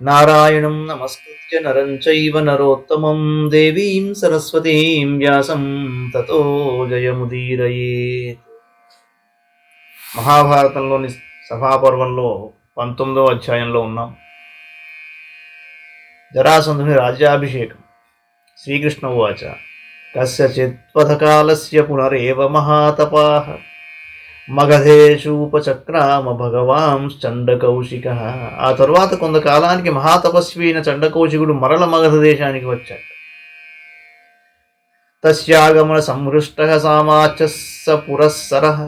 నారాయణం నమస్కృత్య నరం చైవ నరోత్తమం దేవీం సరస్వతీం వ్యాసం తతో జయముదీరయేత్. మహాభారతంలోని సభాపర్వంలో 19వ అధ్యాయంలో ఉన్నాం. జరాసంధుని రాజ్యాభిషేకం. శ్రీకృష్ణ ఉవాచ కస్యచిత్వధకాలస్య పునరేవ మహాతపాః మగధేషూపచక్రామ భగవాంశ్చండకౌశిక. ఆ తరువాత కొంతకాలానికి మహాతపస్వి అయిన చండకౌశికుడు మరల మగధ దేశానికి వచ్చాడు. తస్యాగమన సంహృష్ట సామాచస్ స పురస్సరః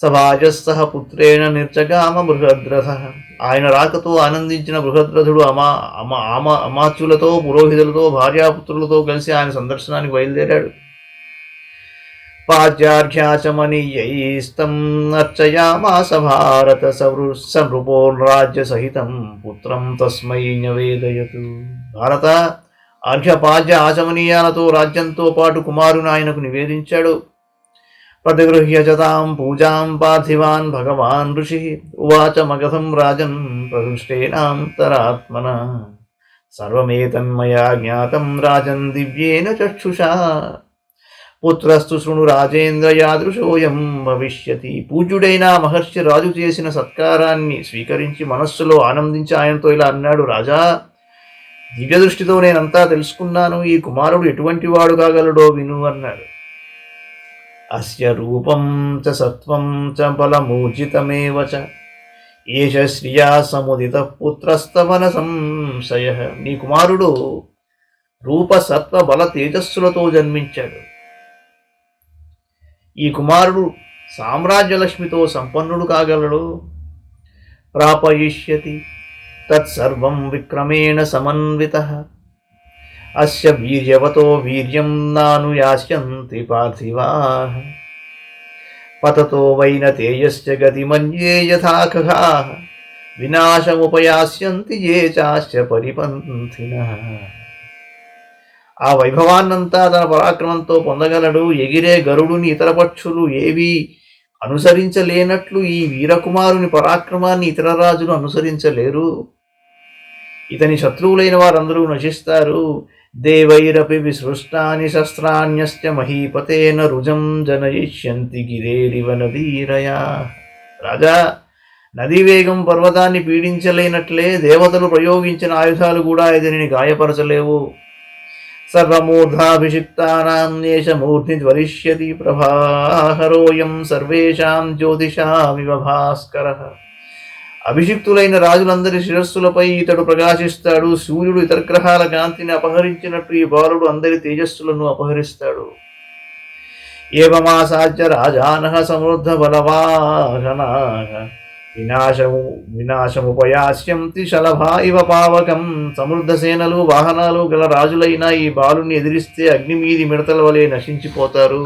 సభాజస్సహ పుత్రేణ నిర్చగామ బృహద్రథ. ఆయన రాకతో ఆనందించిన బృహద్రథుడు అమాత్యులతో పురోహితులతో భార్యాపుత్రులతో కలిసి ఆయన సందర్శనానికి బయలుదేరాడు. పాద్యార్ఘ్యాచమనీయైస్తం అర్చయామాస భారత సనృపోర్రాజ్య సహితం పుత్రం తస్మై న్యవేదయతు. భారత, అర్ఘ్యపాద్య ఆచమనీయాలతో రాజ్యంతో పాటు కుమారుని ఆయనకు నివేదించాడు. ప్రతిగృహ్య చతాం పూజాం పార్థివాన్ భగవాన్ ఋషి ఉవాచ మగధం రాజన్ ప్రహృష్టేనాంతరాత్మన సర్వమేతన్మయా జ్ఞాతం రాజన్ దివ్యేన చక్షుషా పుత్రస్తు శృణు రాజేంద్ర యాదృశోయం భవిష్యతి. పూజ్యుడైన మహర్షి రాజు చేసిన సత్కారాన్ని స్వీకరించి మనస్సులో ఆనందించి ఆయనతో ఇలా అన్నాడు, రాజా, దివ్య దృష్టితో నేనంతా తెలుసుకున్నాను. ఈ కుమారుడు ఎటువంటి వాడు కాగలడో విను అన్నాడు. అస్య రూపం చ సత్వం చ బలమూర్జితమేవ చ ఏష శ్రియా సముదిత పుత్రస్తవన సంశయ. నీ కుమారుడు రూప సత్వ బల తేజస్సులతో జన్మించాడు. ఈ కుమారుడు సామ్రాజ్యలక్ష్మితో సంపన్నుడు కాగలడు. ప్రాపయిష్యతి తత్సర్వం విక్రమేణ సమన్వితః అస్య వీర్యవతో వీర్యం నానుయాస్యంతి పార్థివాః పతతో వైనతేయశ్చ గతిమన్యే యథా ఖగాః వినాశముపయాస్యంతి ఏ చాస్య పరిపంథినః. ఆ వైభవాన్నంతా తన పరాక్రమంతో పొందగలడు. ఎగిరే గరుడుని ఇతర పక్షులు ఏవీ అనుసరించలేనట్లు ఈ వీరకుమారుని పరాక్రమాన్ని ఇతర రాజులు అనుసరించలేరు. ఇతని శత్రువులైన వారందరూ నశిస్తారు. దేవైరపి విసృష్టాని శస్త్రాన్యస్య మహీపతేన రుజం జనయిష్యంతి గిరేరివ నదీరయా. రాజా, నదీ వేగం పర్వతాన్ని పీడించలేనట్లే దేవతలు ప్రయోగించిన ఆయుధాలు కూడా ఇతనిని గాయపరచలేవు. సర్వమూర్ధాభిషిక్తానాం నేషమూర్ధ్ని ధ్వరిష్యతి ప్రభాహరోయం సర్వేషాం జ్యోతిషామివ భాస్కరః. అభిషిక్తులైన రాజులందరి శిరస్సులపై ఇతడు ప్రకాశిస్తాడు. సూర్యుడు ఇతర గ్రహాల కాంతిని అపహరించినట్టు ఈ బాలుడు అందరి తేజస్సులను అపహరిస్తాడు. ఏవమాసాధ్య రాజానః సమృద్ధ బలవాహనాః వినాశముపయాస్యంతి శలభా ఇవ పావకం. సమృద్ధ సేనలు వాహనాలు గల రాజులైన ఈ బాలుని ఎదిరిస్తే అగ్నిమీది మిడతల వలె నశించిపోతారు.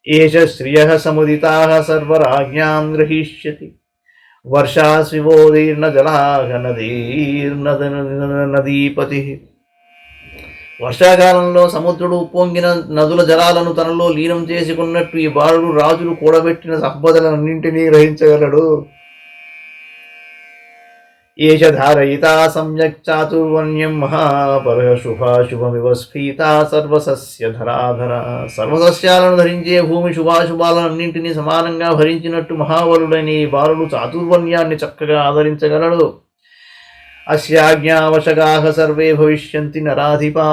ఏష శ్రియః సముదితాః సర్వరాజ్ఞాం గ్రహీష్యతి వర్షాశివోదీర్ణ జలాః నదీపతి. వర్షాకాలంలో సముద్రుడు ఉప్పొంగిన నదుల జలాలను తనలో లీనం చేసుకున్నట్టు ఈ బాలుడు రాజులు కూడబెట్టిన సంపదలన్నింటినీ గ్రహించగలడు. ఏష ధారయితా సమ్యక్ చాతుర్వర్ణ్యం మహాపరః శుభాశుభమివ స్ఫీతా సర్వసస్య ధరాధర. సర్వసస్యాలను ధరించే భూమి శుభాశుభాలన్నింటినీ సమానంగా భరించినట్టు మహాబలుడైన ఈ బాలుడు చాతుర్వర్ణ్యాన్ని చక్కగా ఆదరించగలడు. అస్యాజ్ఞావశగాః సర్వే భవిష్యంతి నరాధిపా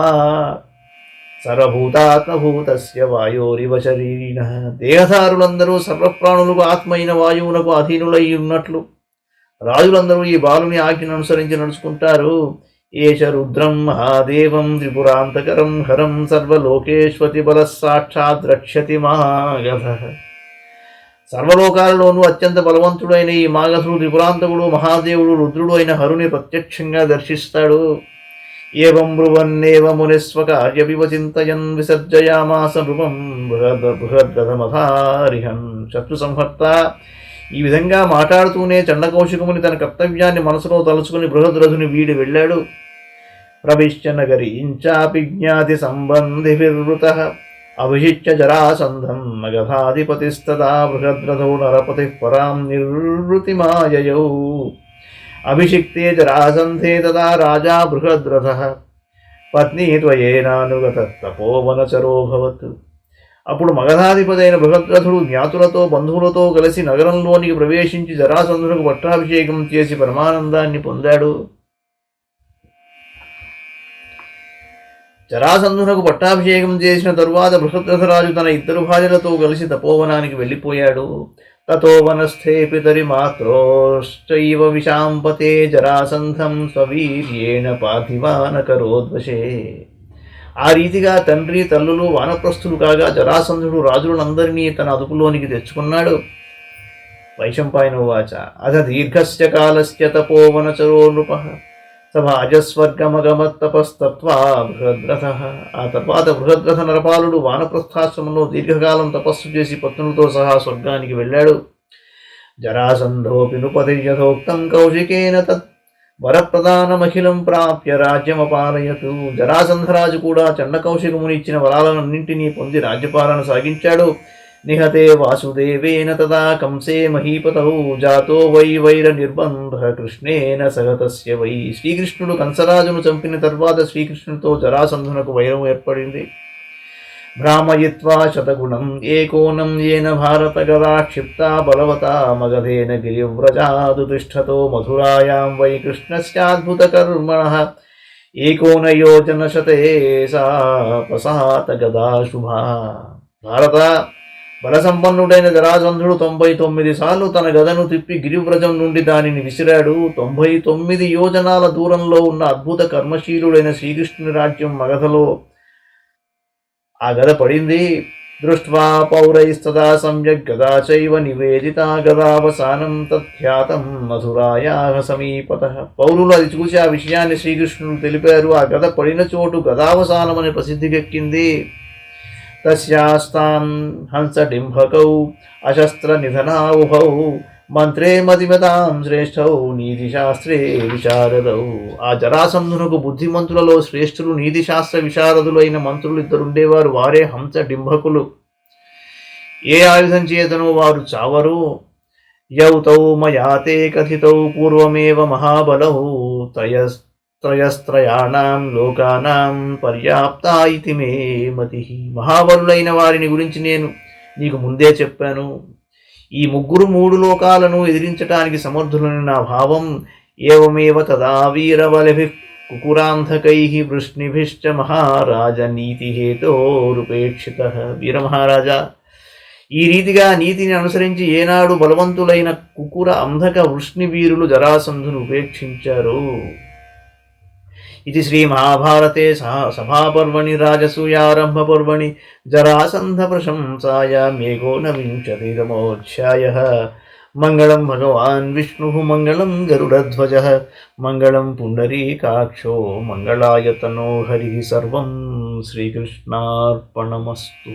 సర్వభూతాత్మభూతస్య వాయోరివ శరీరిణః. దేహధారులందరూ సర్వప్రాణులకు ఆత్మ అయిన వాయువునకు అధీనులై ఉన్నట్లు రాజులందరూ ఈ బాలుని ఆజ్ఞను అనుసరించి నడుచుకుంటారు. ఏష రుద్రం మహాదేవం త్రిపురాంతకరం హరం సర్వలోకేష్వతి బల సాక్షాత్ రక్షతి మాగధః. సర్వలోకాలలోనూ అత్యంత బలవంతుడైన ఈ మాగధుడు త్రిపురాంతకుడు మహాదేవుడు రుద్రుడు అయిన హరుని ప్రత్యక్షంగా దర్శిస్తాడు. ఏవం బ్రువన్నేవ మునిస్వకార్యమివ చింతయన్ విసర్జయామాస నృపం బృహద్రథమధారిహన్. శత్రు సంహర్త ఈ విధంగా మాట్లాడుతూనే చండకౌశికముని తన కర్తవ్యాన్ని మనసులో తలుచుకుని బృహద్రథుని వీడి వెళ్ళాడు. ప్రవిశ్య నగరీంచాపి జ్ఞాతి సంబంధిభిర్వృతః అభిషిచ్య జరాసంధం మగధాధిపతిస్తదా బృహద్రథో నరపతి పరాం నిర్వృతిమాయయౌ. అభిషిక్తే జరాసంధే తదా రాజా బృహద్రథః పత్ని త్వయేనానుగత తపోవనచరోభవత్. అప్పుడు మగధాధిపతైన బృహద్రథుడు జ్ఞాతులతో బంధువులతో కలిసి నగరంలోనికి ప్రవేశించి జరాసంధునికి పట్టాభిషేకం చేసి పరమానందాన్ని పొందాడు. జరాసంధునకు పట్టాభిషేకం చేసిన తరువాత బృహద్రథరాజు తన ఇద్దరు భార్యలతో కలిసి తపోవనానికి వెళ్ళిపోయాడు. తతో వనస్థే పితరి మాత్రోశ్చైవ విశాంపతే జరాసంధం స్వవీర్యేణ పార్థివానకరోద్వశే. ఆ రీతిగా తండ్రి తల్లులు వానప్రస్థులు కాగా జరాసంధుడు రాజులందరినీ తన అదుపులోనికి తెచ్చుకున్నాడు. వైశంపాయనోవాచ అథ దీర్ఘస్య కాలస్య తపోవనచరో నృపః సభాజస్వర్గమగమత్తపస్తత్వా బృహద్రథః. ఆ తర్వాత బృహద్రథ నరపాలుడు వానప్రస్థాశ్రమంలో దీర్ఘకాలం తపస్సు చేసి పత్నులతో సహా స్వర్గానికి వెళ్ళాడు. జరాసంధోపి నృపతి యథోక్తం కౌశికేన తత్ వరప్రదానమఖిలం ప్రాప్య రాజ్యమపాలయతు. జరాసంధరాజు కూడా చండకౌశికముని ఇచ్చిన వరాలన్నింటినీ పొంది రాజ్యపాలన సాగించాడు. నిహతే వాసుదేవేన తదా కంసే మహీపతౌ జాతో వై వైర నిర్బంధ కృష్ణేన సగతస్య వై. శ్రీకృష్ణుడు కంసరాజును చంపిన తర్వాత శ్రీకృష్ణుడితో జరాసంధునకు వైరం ఏర్పడింది. భ్రామయిత్వా శతగుణం ఏకోనం ఏన భారత గదా క్షిప్తా బలవతా మగధేన గిరివ్రజాదుతిష్ఠతో మధురాయాం వై కృష్ణస్యాద్భుతకర్మణః ఏకోనయోజనశతే సా పసాత గదా శుభా. భారత బలసంపన్నుడైన జరాసంధుడు 99 సార్లు తన గదను తిప్పి గిరివ్రజం నుండి దానిని విసిరాడు. 99 యోజనాల దూరంలో ఉన్న అద్భుత కర్మశీలుడైన శ్రీకృష్ణుని రాజ్యం మగధలో ఆ గద పడింది. దృష్ట్వా పౌరైస్తదా సమ్యక్ గదా చైవ నివేదితా గదావసానం తథ్యాతం మధురాయాః సమీపతః. పౌరులు అది చూసి ఆ విషయాన్ని శ్రీకృష్ణుడు తెలిపారు. ఆ గద పడిన చోటు గదావసానమని ప్రసిద్ధికెక్కింది. తస్యాస్తాం హంసడింభకౌ అశస్త్ర నిధనావుభౌ మంత్రే మతిమతాం శ్రేష్ఠౌ నీతిశాస్త్రే విశారదౌ. ఆ జరాసంధునకు బుద్ధిమంతులలో శ్రేష్ఠులు నీతిశాస్త్ర విశారదులైన మంత్రులు ఇద్దరుండేవారు. వారే హంస డింభకులు. ఏ ఆయుధం చేతనో వారు చావరు. యౌతౌ మయాతే కథితౌ పూర్వమేవ మహాబలౌ త్రయస్త్రయాణం లోకానాం పర్యాప్తా ఇతి మే మతి. మహాబలులైన వారిని గురించి నేను నీకు ముందే చెప్పాను. ఈ ముగ్గురు 3 లోకాలను ఎదిరించటానికి సమర్థులని నా భావం. ఏవమేవ తదా వీరబలిభిః కుకురాంధకైః వృష్ణిభిశ్చ మహారాజ నీతిహేతోరుపేక్షితః. వీరమహారాజా, ఈ రీతిగా నీతిని అనుసరించి ఏనాడు బలవంతులైన కుకుర అంధక వృష్ణి వీరులు జరాసంధును ఉపేక్షించారు. ఇది శ్రీ మహాభారతే సభాపర్వణి రాజసూయారంభ పర్వణి జరాసంధ ప్రశంసాయాం ఏకోనవింశతితమోऽధ్యాయః. మంగళం భగవాన్ విష్ణుః మంగళం గరుడధ్వజః మంగళం పుండరీకాక్షో మంగళాయతనో హరిః. సర్వం శ్రీకృష్ణార్పణమస్తు.